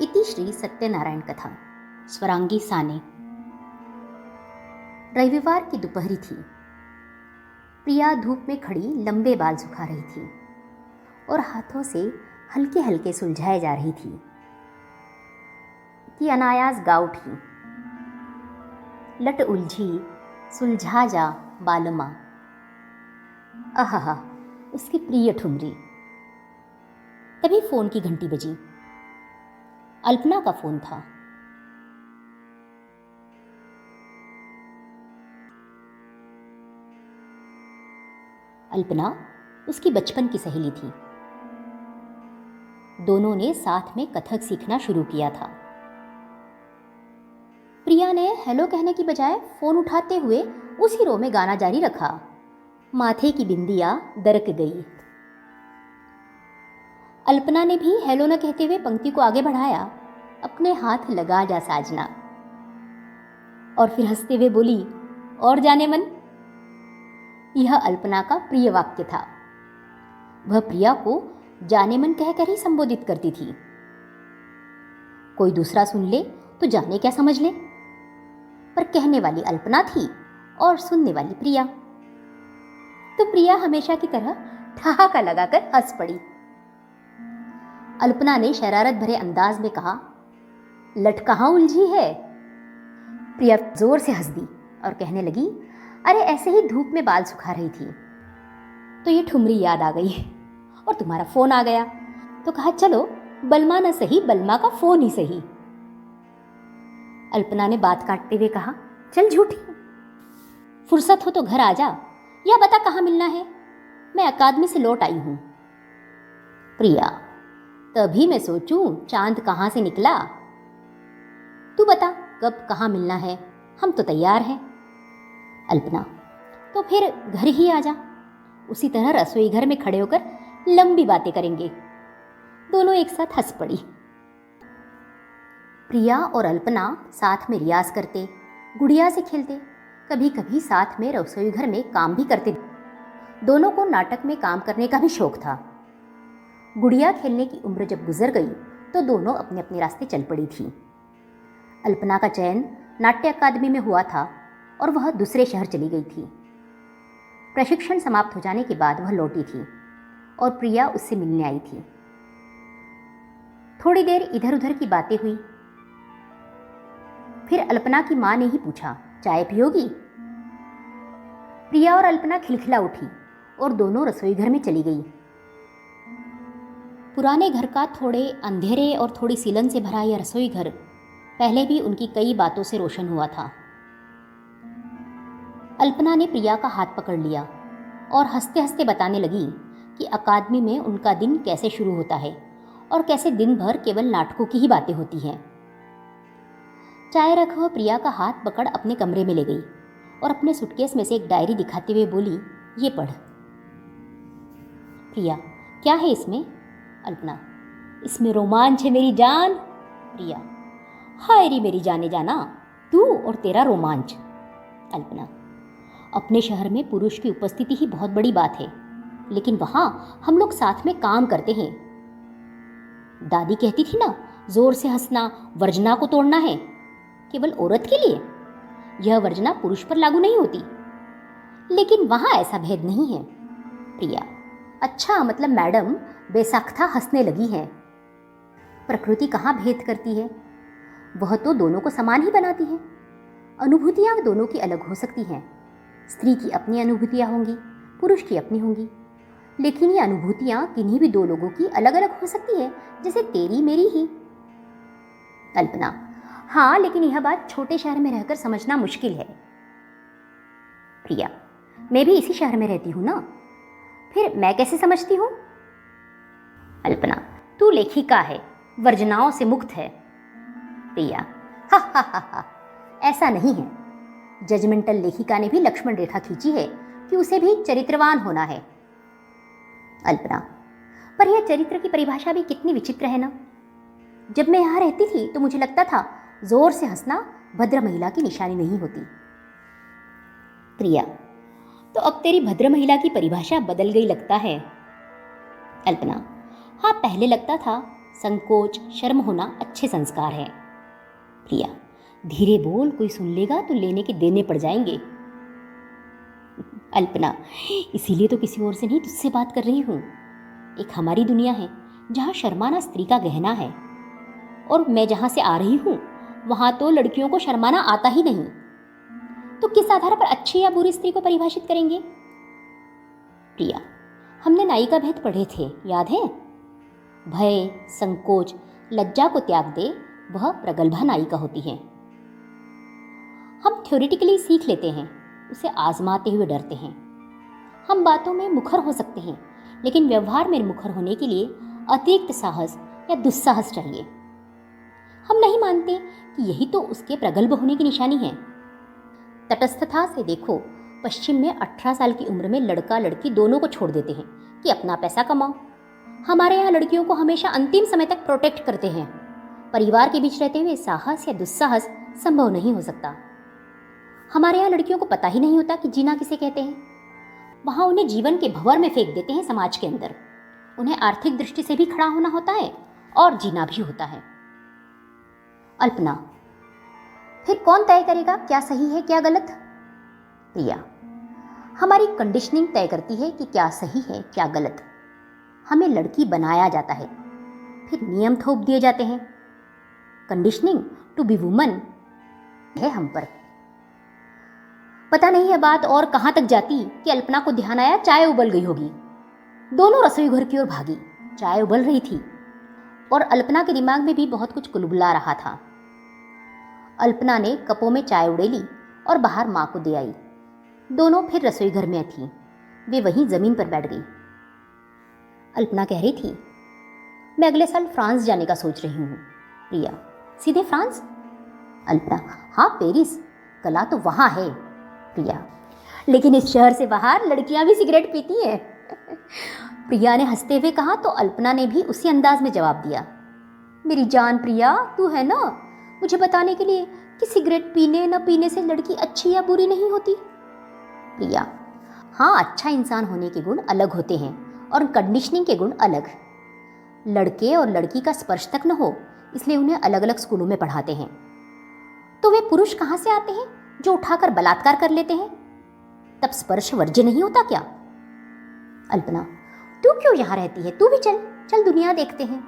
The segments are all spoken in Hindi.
इति श्री सत्यनारायण कथा। स्वरांगी साने। रविवार की दोपहरी थी। प्रिया धूप में खड़ी लंबे बाल सुखा रही थी और हाथों से हल्के हल्के सुलझाए जा रही थी कि अनायास गा उठी, लट उलझी सुलझा जा बालमा। आहा, उसकी प्रिय ठुमरी। तभी फोन की घंटी बजी। अल्पना का फोन था। अल्पना उसकी बचपन की सहेली थी। दोनों ने साथ में कथक सीखना शुरू किया था। प्रिया ने हेलो कहने की बजाय फोन उठाते हुए उसी रो में गाना जारी रखा। माथे की बिंदिया दरक गई। अल्पना ने भी हेलो न कहते हुए पंक्ति को आगे बढ़ाया, अपने हाथ लगा जा साजना। और फिर हंसते हुए बोली, और जाने मन। यह अल्पना का प्रिय वाक्य था। वह प्रिया को जाने मन कहकर ही संबोधित करती थी। कोई दूसरा सुन ले तो जाने क्या समझ ले, पर कहने वाली अल्पना थी और सुनने वाली प्रिया। तो प्रिया हमेशा की तरह ठहाका लगाकर हंस पड़ी। अल्पना ने शरारत भरे अंदाज में कहा, लट कहाँ उलझी है? प्रिया जोर से हंस दी और कहने लगी, अरे ऐसे ही धूप में बाल सुखा रही थी तो ये ठुमरी याद आ गई और तुम्हारा फोन आ गया तो कहा चलो बलमा न सही, बलमा का फोन ही सही। अल्पना ने बात काटते हुए कहा, चल झूठी, फुर्सत हो तो घर आ जा, या बता कहाँ मिलना है, मैं अकादमी से लौट आई हूं। प्रिया, तभी मैं सोचूं चांद कहां से निकला। तू बता कब कहां मिलना है, हम तो तैयार हैं। अल्पना, तो फिर घर ही आ जा, उसी तरह रसोई घर में खड़े होकर लंबी बातें करेंगे। दोनों एक साथ हंस पड़ी। प्रिया और अल्पना साथ में रियाज करते, गुड़िया से खेलते, कभी कभी साथ में रसोई घर में काम भी करते। दोनों को नाटक में काम करने का भी शौक था। गुड़िया खेलने की उम्र जब गुजर गई तो दोनों अपने अपने रास्ते चल पड़ी थी। अल्पना का चयन नाट्य अकादमी में हुआ था और वह दूसरे शहर चली गई थी। प्रशिक्षण समाप्त हो जाने के बाद वह लौटी थी और प्रिया उससे मिलने आई थी। थोड़ी देर इधर उधर की बातें हुई। फिर अल्पना की मां ने ही पूछा, चाय पियोगी? प्रिया और अल्पना खिलखिला उठी और दोनों रसोई घर में चली गई। पुराने घर का थोड़े अंधेरे और थोड़ी सीलन से भरा यह रसोई घर पहले भी उनकी कई बातों से रोशन हुआ था। अल्पना ने प्रिया का हाथ पकड़ लिया और हंसते हंसते बताने लगी कि अकादमी में उनका दिन कैसे शुरू होता है और कैसे दिन भर केवल नाटकों की ही बातें होती हैं। चाय रखा हुआ प्रिया का हाथ पकड़ अपने कमरे में ले गई और अपने सुटकेस में से एक डायरी दिखाते हुए बोली, ये पढ़। प्रिया, क्या है इसमें? अल्पना, इसमें रोमांच है मेरी जान। प्रिया, हाय रे मेरी जाने जाना, तू और तेरा रोमांच। अल्पना, अपने शहर में पुरुष की उपस्थिति ही बहुत बड़ी बात है, लेकिन वहां हम लोग साथ में काम करते हैं। दादी कहती थी ना, जोर से हंसना वर्जना को तोड़ना है, केवल औरत के लिए। यह वर्जना पुरुष पर लागू नहीं होती, लेकिन वहां ऐसा भेद नहीं है। प्रिया, अच्छा, मतलब मैडम बेसाख्ता हंसने लगी हैं। प्रकृति कहाँ भेद करती है, वह तो दोनों को समान ही बनाती है। अनुभूतियाँ दोनों की अलग हो सकती हैं। स्त्री की अपनी अनुभूतियाँ होंगी, पुरुष की अपनी होंगी, लेकिन ये अनुभूतियाँ किन्हीं भी दो लोगों की अलग अलग हो सकती है, जैसे तेरी मेरी ही। अल्पना, हाँ, लेकिन यह बात छोटे शहर में रहकर समझना मुश्किल है। प्रिया, मैं भी इसी शहर में रहती हूँ ना, फिर मैं कैसे समझती हूँ? अल्पना, तू लेखिका है, वर्जनाओं से मुक्त है। प्रिया, हा हा हा हा, ऐसा नहीं है। जजमेंटल लेखिका ने भी लक्ष्मण रेखा खींची है कि उसे भी चरित्रवान होना है। अल्पना, पर यह चरित्र की परिभाषा भी कितनी विचित्र है ना। जब मैं यहाँ रहती थी तो मुझे लगता था जोर से हंसना भद्र महिला की निशानी नहीं होती। प्रिया, तो अब तेरी भद्र महिला की परिभाषा बदल गई लगता है। अल्पना, हाँ, पहले लगता था, संकोच, शर्म होना अच्छे संस्कार हैं। प्रिया, धीरे बोल, कोई सुन लेगा तो लेने के देने पड़ जाएंगे। अल्पना, इसीलिए तो किसी और से नहीं, तुझसे बात कर रही हूँ। एक हमारी दुनिया है जहाँ शर्माना स्त्री का गहना है, और मैं जहाँ से आ रही हूँ वहाँ तो लड़कियों को शर्माना आता ही नहीं। तो किस आधार पर अच्छी या बुरी स्त्री को परिभाषित करेंगे? प्रिया, हमने नाई का भेद पढ़े थे, याद है? भय, संकोच, लज्जा को त्याग दे, वह प्रगल्भा नाई का होती है। हम थ्योरेटिकली सीख लेते हैं, उसे आजमाते हुए डरते हैं। हम बातों में मुखर हो सकते हैं, लेकिन व्यवहार में मुखर होने के लिए अतिरिक्त साहस या दुस्साहस चाहिए। हम नहीं मानते कि यही तो उसके प्रगल्भ होने की निशानी है। तटस्थता से देखो, पश्चिम में 18 साल की उम्र में लड़का लड़की दोनों को छोड़ देते हैं कि अपना पैसा कमाओ। हमारे यहाँ लड़कियों को हमेशा अंतिम समय तक प्रोटेक्ट करते हैं। परिवार के बीच रहते हुए साहस या दुस्साहस संभव नहीं हो सकता। हमारे यहाँ लड़कियों को पता ही नहीं होता कि जीना किसे कहते हैं। वहाँ उन्हें जीवन के भंवर में फेंक देते हैं समाज के अंदर। उन्हें आर्थिक दृष्टि से भी खड़ा होना होता है और जीना भी होता है। अल्पना, फिर कौन तय करेगा क्या सही है क्या गलत? प्रिया, हमारी कंडीशनिंग तय करती है कि क्या सही है क्या गलत। हमें लड़की बनाया जाता है, फिर नियम थोप दिए जाते हैं। कंडीशनिंग टू बी वुमन है हम पर। पता नहीं है बात और कहां तक जाती कि अल्पना को ध्यान आया चाय उबल गई होगी। दोनों रसोई घर की ओर भागी। चाय उबल रही थी और अल्पना के दिमाग में भी बहुत कुछ कुलबुला रहा था। अल्पना ने कपों में चाय उड़ेली और बाहर माँ को दे आई। दोनों फिर रसोई घर में थी। वे वहीं जमीन पर बैठ गई। अल्पना कह रही थी, मैं अगले साल फ्रांस जाने का सोच रही हूँ। प्रिया, सीधे फ्रांस? अल्पना, हाँ, पेरिस। कला तो वहाँ है। प्रिया, लेकिन इस शहर से बाहर लड़कियां भी सिगरेट पीती हैं। प्रिया ने हंसते हुए कहा तो अल्पना ने भी उसी अंदाज में जवाब दिया, मेरी जान प्रिया, तू है ना मुझे बताने के लिए कि सिगरेट पीने न पीने से लड़की अच्छी या बुरी नहीं होती। प्रिया, हाँ, अच्छा इंसान होने के गुण अलग होते हैं और कंडीशनिंग के गुण अलग। लड़के और लड़की का स्पर्श तक न हो, इसलिए उन्हें अलग अलग स्कूलों में पढ़ाते हैं। तो वे पुरुष कहाँ से आते हैं जो उठाकर बलात्कार कर लेते हैं? तब स्पर्श वर्ज्य नहीं होता क्या? अल्पना, तू क्यों यहाँ रहती है? तू भी चल चल, दुनिया देखते हैं।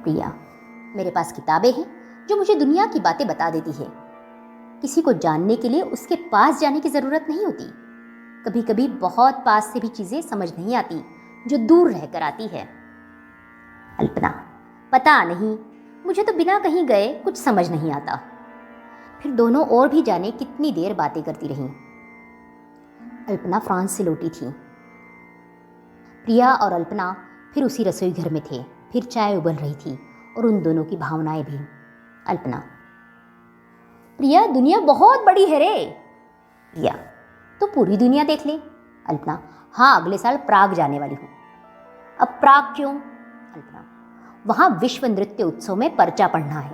प्रिया, मेरे पास किताबें हैं जो मुझे दुनिया की बातें बता देती है। किसी को जानने के लिए उसके पास जाने की जरूरत नहीं होती। कभी कभी बहुत पास से भी चीजें समझ नहीं आती जो दूर रहकर आती है। अल्पना, पता नहीं, मुझे तो बिना कहीं गए कुछ समझ नहीं आता। फिर दोनों और भी जाने कितनी देर बातें करती रहीं। अल्पना फ्रांस से लौटी थी। प्रिया और अल्पना फिर उसी रसोई घर में थे। फिर चाय उबल रही थी और उन दोनों की भावनाएं भी। अल्पना, प्रिया, दुनिया बहुत बड़ी है रे। प्रिया, तो पूरी दुनिया देख ले। अल्पना, हाँ, अगले साल प्राग जाने वाली हूँ। अब प्राग क्यों? अल्पना, वहाँ विश्व नृत्य उत्सव में पर्चा पढ़ना है।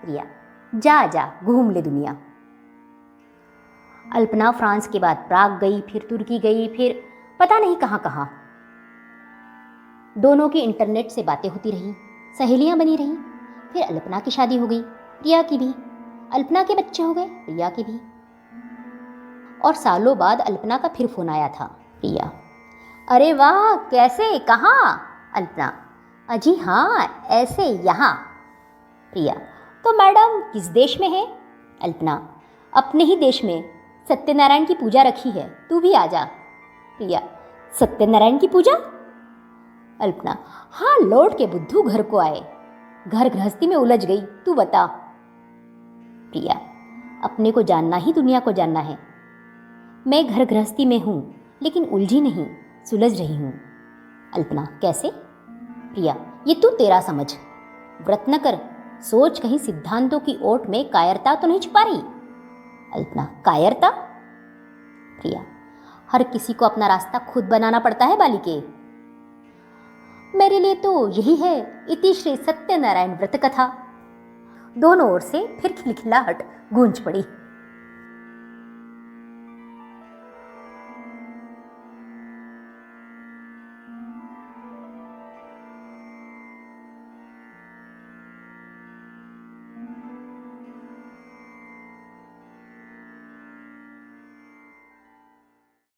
प्रिया, जा जा, घूम ले दुनिया। अल्पना फ्रांस के बाद प्राग गई, फिर तुर्की गई, फिर पता नहीं कहाँ कहाँ। दोनों की इंटरनेट से बातें होती रही, सहेलियां बनी रहीं। फिर अल्पना की शादी हो गई, प्रिया की भी। अल्पना के बच्चे हो गए, प्रिया के भी। और सालों बाद अल्पना का फिर फोन आया था। प्रिया, अरे वाह, कैसे, कहाँ? अल्पना, अजी हाँ, ऐसे यहाँ। प्रिया, तो मैडम किस देश में है? अल्पना, अपने ही देश में सत्यनारायण की पूजा रखी है, तू भी आ जा। प्रिया, सत्यनारायण की पूजा? अल्पना, हाँ, लौट के बुद्धू घर को आए। घर गृहस्थी में उलझ गई, तू बता। प्रिया, अपने को जानना ही दुनिया को जानना है। मैं घर गृहस्थी में हूँ, लेकिन उलझी नहीं, सुलझ रही हूँ। अल्पना, कैसे? प्रिया, ये तू तेरा समझ। व्रत न कर, सोच कहीं सिद्धांतों की ओट में कायरता तो नहीं छुपा रही। अल्पना, कायरता? प्रिया, हर किसी को अपना रास्ता खुद बनाना पड़ता है बालिके। मेरे लिए तो यही है इति श्री सत्यनारायण व्रत कथा। दोनों ओर से फिर खिलखिलाहट गूंज पड़ी।